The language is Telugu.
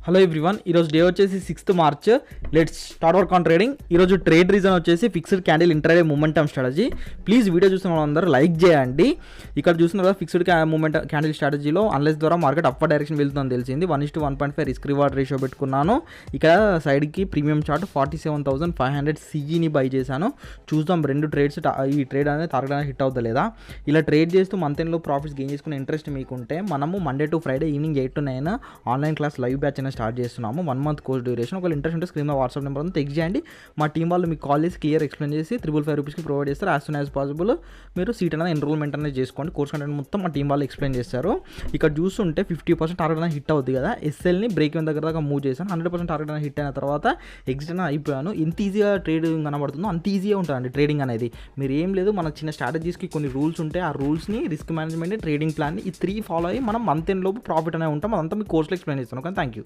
హలో ఎవ్రీవన్, ఈరోజు డే వచ్చేసి 6th March. Let's start work on trading. ఈరోజు ట్రేడ్ రీజన్ వచ్చేసి fixed candle intraday momentum strategy. Please video చూస్తున్న వాళ్ళందరూ లైక్ చేయండి. ఇక్కడ చూస్తున్నారు కదా, ఫిక్స్డ్ మూమెంట్ క్యాండిల్ స్ట్రాటజీలో అన్లెస్ ద్వారా మార్కెట్ అప్పర్ డైరెక్షన్ వెళ్తుందని తెలిసింది. 1:1.5 రిస్క్ రివార్డ్ రేషియో పెట్టుకున్నాను. ఇక్కడ సైడ్కి ప్రీమియం చార్ట్ 47,500 సిఈని బై చేశాను. చూద్దాం రెండు ట్రేడ్స్, ఈ ట్రేడ్ అనేది టార్గెట్ అనేది హిట్ అవుతా లేదా. ఇలా ట్రేడ్ చేస్తూ మంత్ ఎండ్లో ప్రాఫిట్స్ గెయిన్ చేసుకునే ఇంట్రెస్ట్ మీకుంటే మనము Monday to Friday evening 8 to 9 online class live batch అనేది స్టార్ట్ చేస్తున్నాము. 1 month కోర్స్ డ్యూరేషన్. ఒకవేళ ఇంట్రెస్ట్ ఉంటే స్క్రీన్ వాట్సాప్ నెంబర్ ఉంది, టెక్స్ట్ చేయండి. మా టీం వాళ్ళు మీకు కాల్ చేసి క్లియర్ ఎక్స్ప్లెయిన్ చేసి 355 రూపీస్కి ప్రొవైడ్ చేస్తారు. యాజ్ సూన్ యాజ్ పాసిబుల్ మీరు సీట్ అనేది ఎన్రోల్మెంట్ అనేది చేసుకోండి. కోర్స్ కంటెంట్ మొత్తం మా టీం వాళ్ళు ఎక్స్ప్లెయిన్ చేస్తారు. ఇక్కడ చూస్తుంటే 50% టార్గెట్ అనేది హిట్ అవుతుంది కదా. ఎస్ఎల్ని బ్రేక్ ఇన్ దగ్గర దాకా మూవ్ చేశాను. 100% టార్గెట్ అనేది హిట్ అయిన తర్వాత ఎగ్జిట్ అనేది అయిపోయాను. ఎంత ఈజీగా ట్రేడింగ్ కనబడుతుందో అంత ఈజీగా ఉంటుందండి ట్రేడింగ్ అనేది. మీరు ఏం లేదు, మన చిన్న స్ట్రాటజీస్కి కొన్ని రూల్స్ ఉంటాయి. ఆ రూల్స్ని, రిస్క్ మేనేజ్మెంట్, ట్రేడింగ్ ప్లాన్ని, ఈ 3 ఫాలో అయ్యి మనం మంత్ ఎండ్ లోపు ప్రాఫిట్ అనేది ఉంటాం. అదంతా మీ కోర్సులో ఎక్స్ప్లెయిన్ చేస్తాను. Okay, thank you.